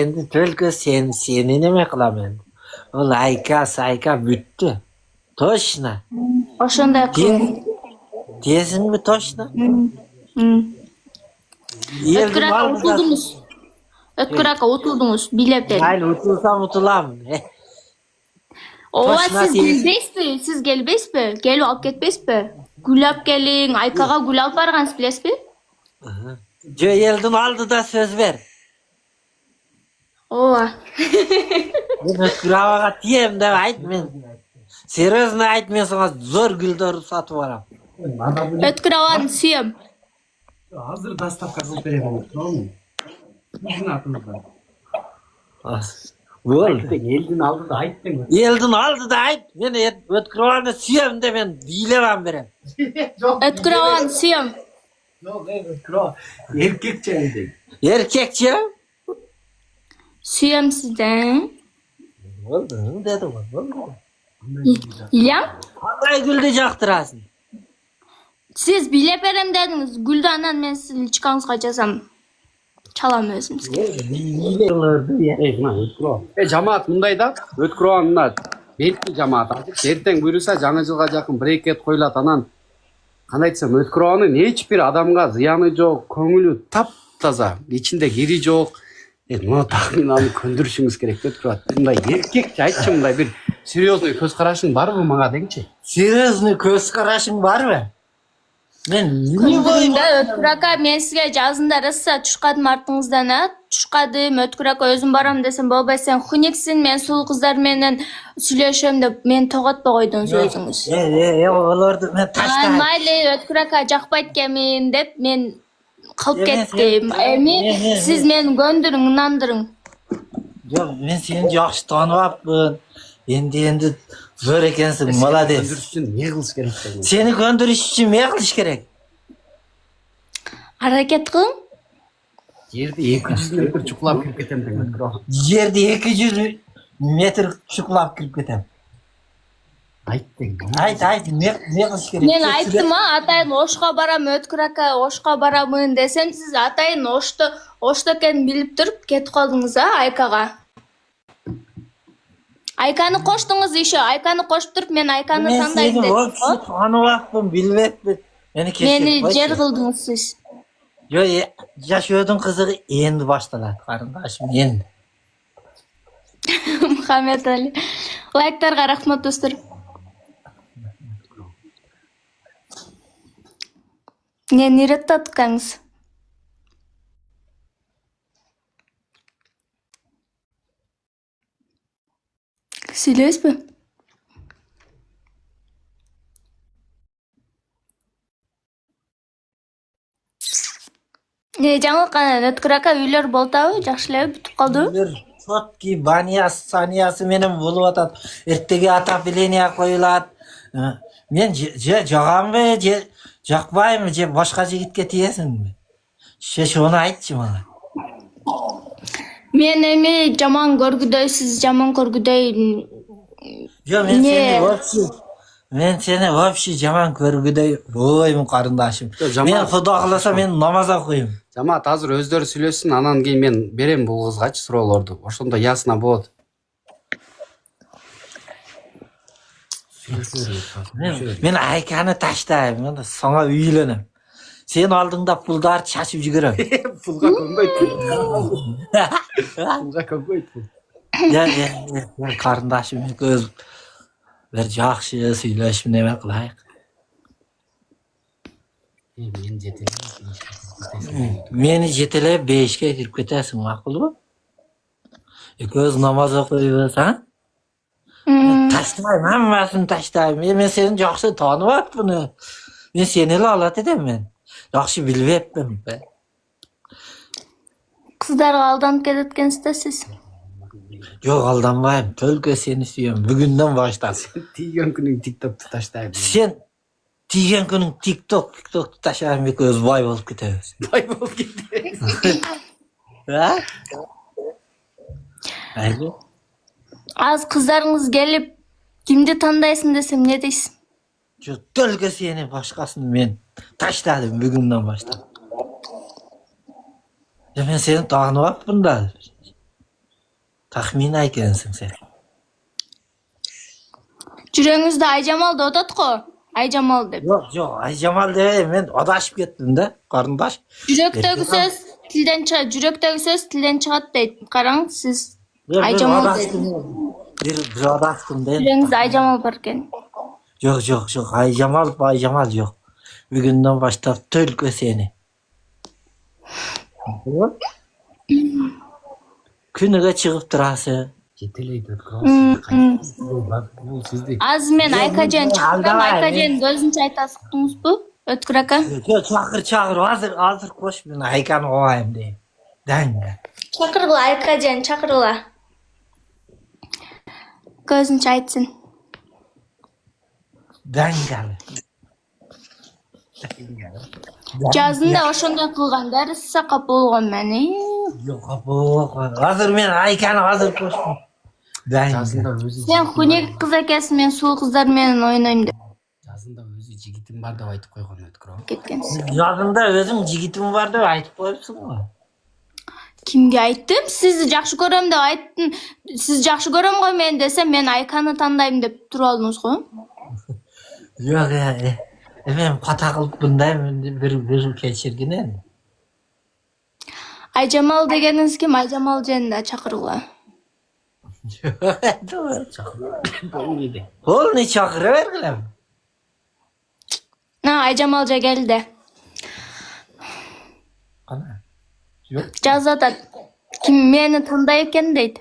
Endi только seni nima qilaman? Ol sayka bitdi. Точно. Ошондой кылым. Desingmi точно? Өткүр ака утулдуңуз. Өткүр ака утулдуңуз, билеп берин. Mayli, utulamın. Ооба, Точно сиз келбейсизби? Сиз келбейсизби? Келип алып кетпейсизби? Гүл алып келиң, Айкага гүл алып баргансыз, билесизби? Jo eldin oldida söz ver. Ооба. Men O'tkiravaga tiyem deb ayt men. Серьезно ayt, men sana zo'r gullar sotib olaman. Өткүр абаны сүйөм. Hazır dostavka qilib beraman. To'g'rimi? Sizning atingizdan. Bo'ldi. Eldin oldida aytding. Eldin oldida ayt. Men O'tkiravani suyam deb men diylab berem. Өткүр абаны сүйөм. Yo'q, O'tkirova erkakcha eding. Erkekçi? Сүйөм сизден. Bo'ldi, dedi bu. Bo'ldi. Илям? Qanday gulni yoqtirasın? Siz билеп берем дедиңиз. Гүлдү анан мен сиздин личкаңызга жазам. Чалам өзүм сизге. Жамаат мындай да, O'tkirova мына белки жамаат. Эртең буйруса жаңы жылга жакын бир эки эт коюлат, анан кандай айтсам, O'tkirovanын эч бир адамга зыяны жок, көңүлү таптаза, ичинде кири жок. Мына тахминаны көндүрүшүңүз керек, O'tkirova. Мындай эркекче айтчы, мындай бир серьезный көз карашың барбы мага деңчи? Серьезный көз карашың барбы? Мен Көндүрүңдө Өткүр ака, мен сизге жазында раса чушкадым артыңыздан, чушкадым, Өткүр ака өзүм барам десем болбой, сен хуниксин, мен сулуу кыздар менен сүйлөшөм деп мени тоготпой койдуңуз өзүңүз. Оларды мен таштайм. Майли, Өткүр ака жакпайт экенмин деп мен калып кеттим. Эми сиз мени көндүрүң, ынандырың. Жок, мен сени жакшы тааныбапмын. Endi zo'r ekansiz, молодец. Көндүрүш үчүн эмне кылыш керек? Seni gönderiş için ne kılış gerek? Аракет кылың. Жерде 200 метр чукулап кирип кетем деген O'tkirova. Yerde 200 metre çukulap girip gidelim. Айттың. Ayt, ne kılış gerek? Мен айттым, атайын Ошко барам, Өткүр ака, Ошко барамын десем, сиз атайын Ошто экенин билип туруп кетип калдыңыз, Айкага. Айканы коштуңуз еще, Айканы кошуп туруп, мен Айканы тандайм Ben дедим. seni hepsi tanıvaktım, bilmektim. Мени жер кылдыңыз сиз. Yo, yaşıyordun kızı endi başladı kardeşim, endi. Мухаммед Али. Лайктарга рахмат достор. Мени иреттаткаңыз. Сүйлөйсүзбү? Жаңылык анан Өткүр ака үйлөр болтабы? Жакшы элеби, бүтүп калдыбы? Çotki, baniyası, saniyası benim bulup atat. Ertege ata bileniye koyulat. Men jağam be, jakbayım mı, başka jigitke tiyesin mi? Onu aytçı bana. Мен эми жаман көргүдөй, сиз жаман көргүдөй. Yo, men seni вообще жаман көргүдөй оймун карындашым. Men Xudo kılasa men namaza koyayım. Жамаат азыр өздөрү сүйлөшсүн, анан кийин мен берем бул кызгачы суроолорду. Ошондо ясна болот. Men Aykаны таштайм, sana үйленем. Sen aldığında pulдар çaşıp jigirem. Пулга көнгөйт. Пулга көнгөйт. Ya, karındaşım göz bir жақсы söyleşim neme kılayık. Мен жетелеп. Meni jetelep 5'e girip ketersin, makul mu? Göz namaz okuyuyorsan taştayım, hammasını taştayım. Men seni жақсы tanıvat bunu. Men seni alat edem ben. Жақсы bilbeptim be. Kızlarga aldanıp ketetkensizde siz. Yok, aldanmayım. Tölke seni suyuyorum. Bugünden baştan. Тийген күнүң TikTok'tu таштайм. Sen tiygen günün TikTok'tu taşarım, bir göz bay olup gidiyoruz. Бай болуп кетти. Ha? Haydi. Az kızlarınız gelip kimdi tanıdaysın desem ne deysin? Şu tölke seni başkasını men taşladım bugünden baştan. Ben seni tanımakpın da. Tahmin aykensin sen. Жүрегіңізді Айжамал да отат қой. Айжамал деп. Yok Ay Cemal de ben adaşıp gittim de karındaş. Жүректегі сөз тілден шығады. Жүректегі сөз тілден шығады дейді. Қараңыз, сіз Айжамал дедіңіз. Bir adaştım de. Жүрегіңізде Айжамал бар екен. Yok Ay Cemal yok. Bugünden başlayıp tölkü seni. Күніге шығып тұрасың. жетелейді өткір бұл сізде Аз мен Айкажен шақырам, Айкаженді өзінше айтасықтыңыз бұл? Өткір ака? Çağır hazır koş ben Aykan'ı olayım diye. Denge. Шақырғыла, Айкажен, шақырғыла. Көзінше айтсын. Denge. Жазында ошондой кылган дәрісі қап болған мәне. Yok bu hazır ben Aykan'ı hazır koş. Denge. жазында өзі Сен хунек қыз екенсің, мен сұлу қыздар менен ойнаймын деп жазында өзі жігітім бар деп айтып қойған өткір кеткенсің. Yazında özüm jigitim var деп айтып koyupsun mu? Кимге айттым? Сізді жақсы көрем деп айттым. Сіз жақсы көрем ғой мен десем, мен Айканы таңдаймын деп тура алдыңыз ғой. Yok ya. Ben pata kılıp bundayım bir geçirginen. Айжамал дегеніңіз кім? Айжамал жөнінде шақырғыла. Ol ne çakırı vergiler. Айжамал же келді. Ana. Yok. Жазатат. Ким мені таңдай екен дейді.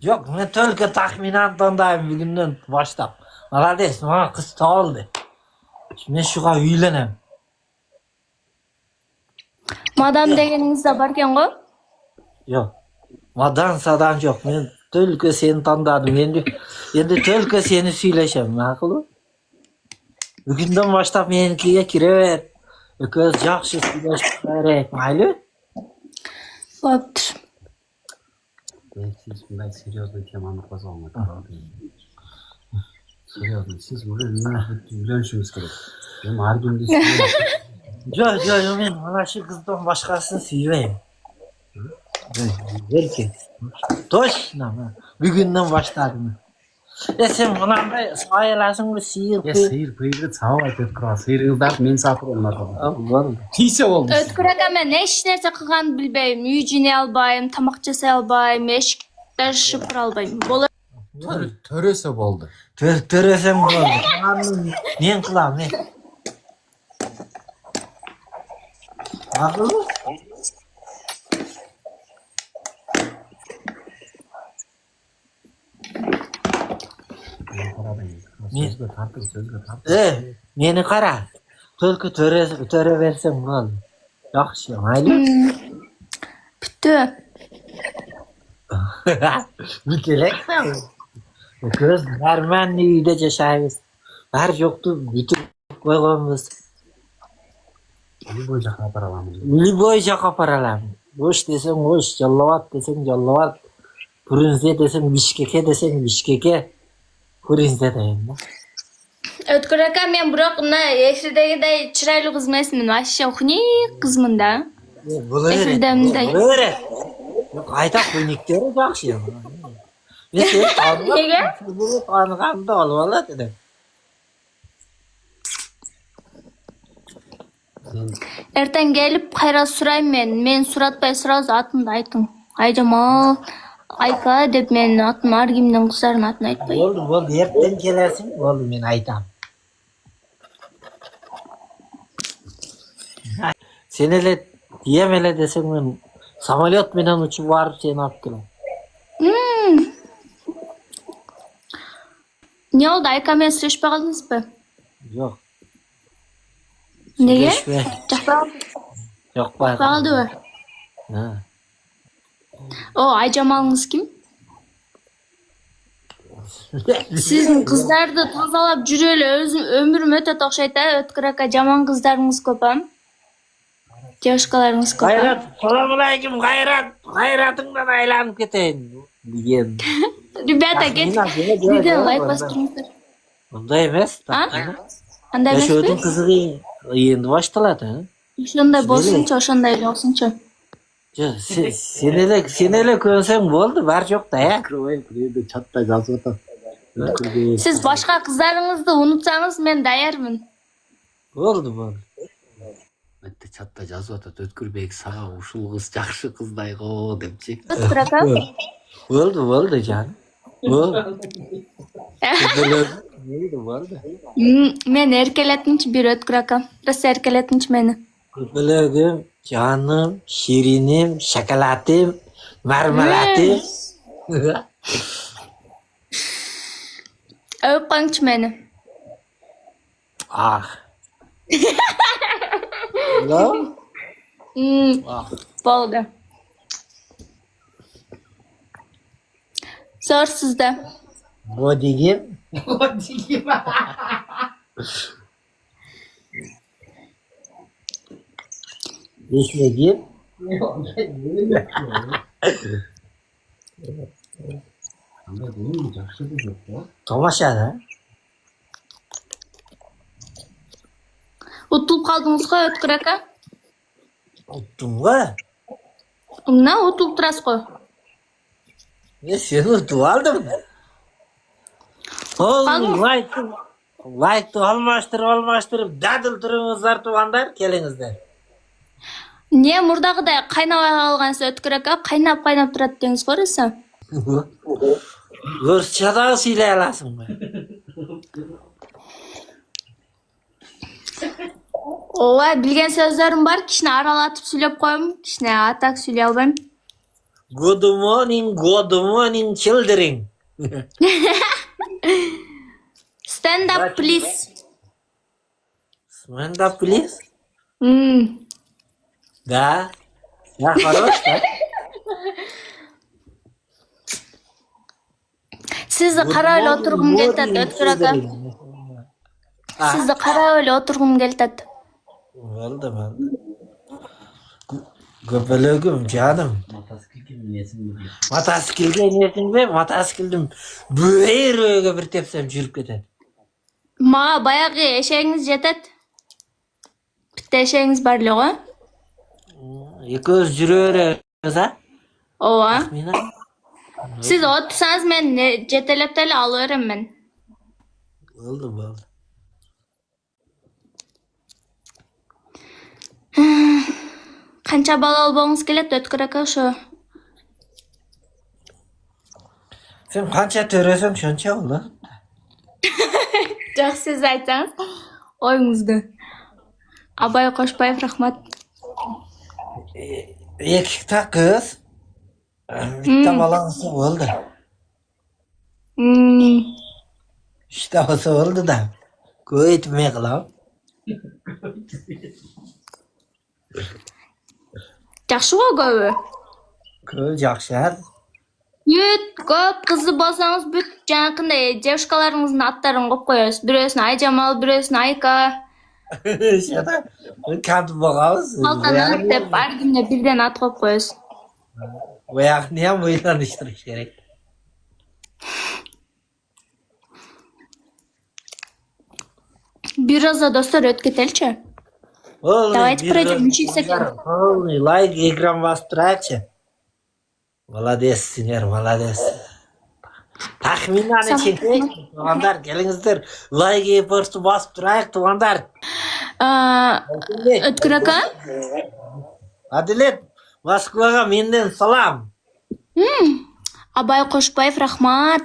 Yok ben tölke tahminatlandayım bugünden başlap. Молодец, bana kız tağıldı. Şimdi şuğa үйленем. Мадам дегеніңіз де бар екен ғой? Yok. Madan sadan yok. Ben tölke seni tanıdım. Endi tölke seni söyleşem. Makul? Bugünden başlap menikiye kirever. Ököz жақсы söyleşip gerek. Maylı? Болыптыр. сіз мындай серьезный теманы қозғалмады серьезный сіз уже үйленішіңіз керек мен ар күнде Yok ben ana şu kızdan başkasını seveyim. Belki. Точно. Bugünden başladım. Sen mınандай sayılasın bir sıyır е сиыр пиырды сабап айтып өткір сиыр қыздарды мен сатып олар тисе болды Өткір ака, мен еш нәрсе қылғанды білбеймін. Үй жинай албайым, тамақ жасай албайым, ешкімді шыпыр албайым. төрөсө болды Töresem oldu. Neyin kılam ne? Akıllı mı? сөзге тартып Meni kara. Tölkü töre versem oldu. Yaxşı, maylı. Бүтті. Bir kelek mi? Göz vermenli uyda yaşayız. Her yoktu bütün koyğanımız. любой жаққа апара аламыз Любой жаққа паралам. Ош desem oş, Жаллават desem Жаллават. Пуринзе desem Бишкеке desem Бишкеке. Пуринзе deyim da. Өткір ака, мен бірақ мына эфирдегідей чырайлы қыз емесмін. Мен вообще хуник қызмын да. Эфирдемдей. Öyle. Yok ayta koynikleri жақсы. Ben seni Неге? tanıganımda olmalı dedim. Ертең келіп қайра сұраймын мен. Мен сұратпай сразу атымды айтың. Айжамал, Айка деп мен атым аргимнің қыздардың атын айтпай. Oldu. Erten gelersin. Oldu ben aytam. Sen hele diyem hele desen ben samolyot menen uçup varıp seni alıp gelem. Не oldu? Aykaмен сөйлеспей қалдыңыз ба? Yok. Неге? Söylеşme. Yok Жақпай қалды ба? Ha. О, Айжамалыңыз кім? Сіздің қыздарды тазалап жүрелі, өзім өмірім өте тоқшайта, өткір ака, жаман қыздарыңыз көп, а? Девушкаларыңыз көп, а? Gayrat. Selamünaleyküm Gayrat. Gayratыңдан aylanıp keteyim. Diyen. Ребята, видео лайк бастырыңыздар. Onday emas. А? Андай емес Yaşadığın пе? kızığı endi başladı. Ошондой болсунчу, ошондой эле болсунчу. Sen ele könsen boldu, var yok da ya. Birini chatta yazıp atar. Ötkür Siz başka kızlarınızды unutsanız men dayarmın. Boldu. Bitti chatta yazıp atar. Ötkürbek sağa uşul kız jakşı kızday go depçi. Ötkür aka. Boldu canım. Boldu. Boldu. Men erkeletinçi bir Ötkür aka. Rosa erkeletinçi meni. Köpelögüm, canım, şirinim, şokolatim, marmelatim. Öp koyunçu meni. Ah. No? Boldu. Zor sizde. Bodigim. Yeşlegim. Tomaşada. Utulup kaldınız koy Ötkür aka. Uttum ga. Umna utulup turasız koy. Ne seni utup aldım. Aldım. Like'ı almaştırıp dadıl durumuzlar tuğanlar kelingizler. Не мурдагыдай кайнабай калгансыз Өткүр ака кайнап турат деңиз го Роса. Rusçada söyley alasın mı? Ооба билген сөздөрүм бар, кичине аралатып сүйлөп коем, кичине атак сүйлөй албайм. Good morning children. Stand up please. Stand up please. Да. Я хорош, да? Сизди карап эле отургум келатат Өткүр ака. Сизди карап эле отургум келатат. Oldu. Köpelögüm canım. Mataskilge niyetin be? Mataskildim. Böyre bir tepsem жүрүп кетет. Мага баягы эшегиңиз жетет. Битте эшегиңиз бар эле го. Ekөөбүз жүрө беребиз, а? Ооба. Мина. Сиз отурсаңыз мен жетелеп деле ала берем мен. Oldu. Канча бала албагыңыз келет Өткүр ака ошо? Sen kança törösөң şonça болду. Жок, сиз айтсаңыз оюңузду. Абай Кошбаев, рахмат. Екі та kız. Bitta balası oldu. İşte olsa oldu da. Көйтмей кылам. Жакшы го көбү. Көз жакшы. Бүт көп кызы болсоңуз бүт жанакындай девушкаларыңыздын аттарын коюп коесуз. Бирөөсүн Айжамал, бирөөсүн Айка. Şada kant bagabız. Алтанат деп ар күнүнө бирден ат коюп коесуз. Oyak niye mıylanıştırış gerek? Бир раза достор өтүп кетеличи. Давайте пройдем, учиться. Полный лайк экран бастырайыкчы. Молодец, силер, молодец. Тахминаны чекейик, тугандар, келиңиздер. Лайк эпорту басып турайык, тугандар. Өткүр ака? Адилет, Москвага менден салам. Абай Кошбаев, рахмат.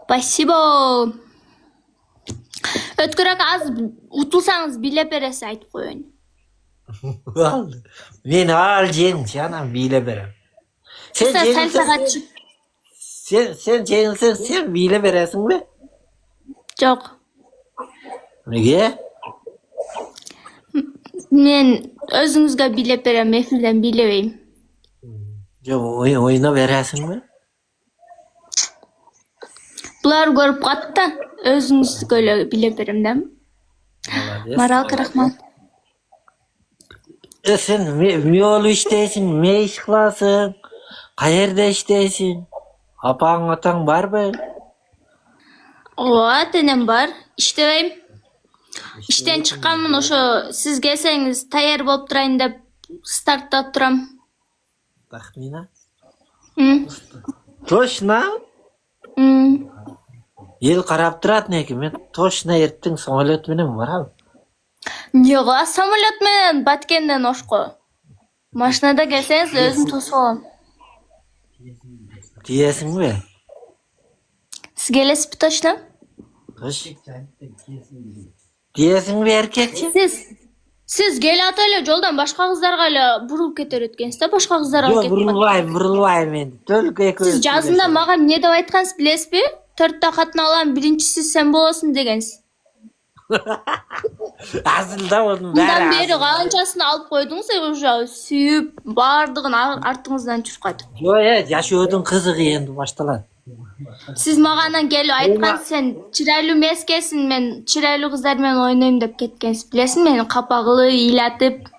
Спасибо. Өткүр ака, аз утулсаңыз билеп бересиз, айтып коеюн. Мен ал жеңиш, анан бийлеп берем. Sen жеңилсең, sen бийлеп бересиң бе? Жок. Неге? Мен өзүңүзгө билеп берем, эфирден бийлебейм. Жок, ойуна бересиң бе? Булар көрүп калат да, өзүңүзгө эле билеп берем да. Маралка, рахмат. Sen miyolu işteysin, me iş kılasın, kayerde işteysin, apağın atan var mı? Ооба, тенем бар, иштебейм. İşten çıqqanмын, ошо siz келсеңиz tayyor болуп турайын деп startta турам. Тахмина. М. Точно? М. Ел қарап тұратын екен, мен точно ертең самолет менен барамын. Жок, самолет менен Баткенден ошко. Машинада келсеңиз өзүм тосуп алам. Тиесің бе? Siz келесизби точно? Тош. Тиесің бе еркекче? Siz келе эле жолдон башка кыздарга эле бурулуп кетер экенсиз да, башка кыздарга Жоқ, кетип. бұрылбайм мен. Только екеуі. Siz жазында мага эмне деп айткансыз билесизби? 4 катын алам, биринчиси сен болосуң дегенсиз. Асылда оның Мындан бәрі бери канчасын алып койдуңуз, уже сүйүп, бардыгын артыңыздан жүрүп кайтып. Жоқ, жашоодун кызыгы енді башталат. Siz мага анан келип айткансыз, сен чырайлуу эмес экенсиң, мен чырайлуу кыздар менен ойнойм деп кеткенсиз. Билесиңби, мени капа кылып, ыйлатып.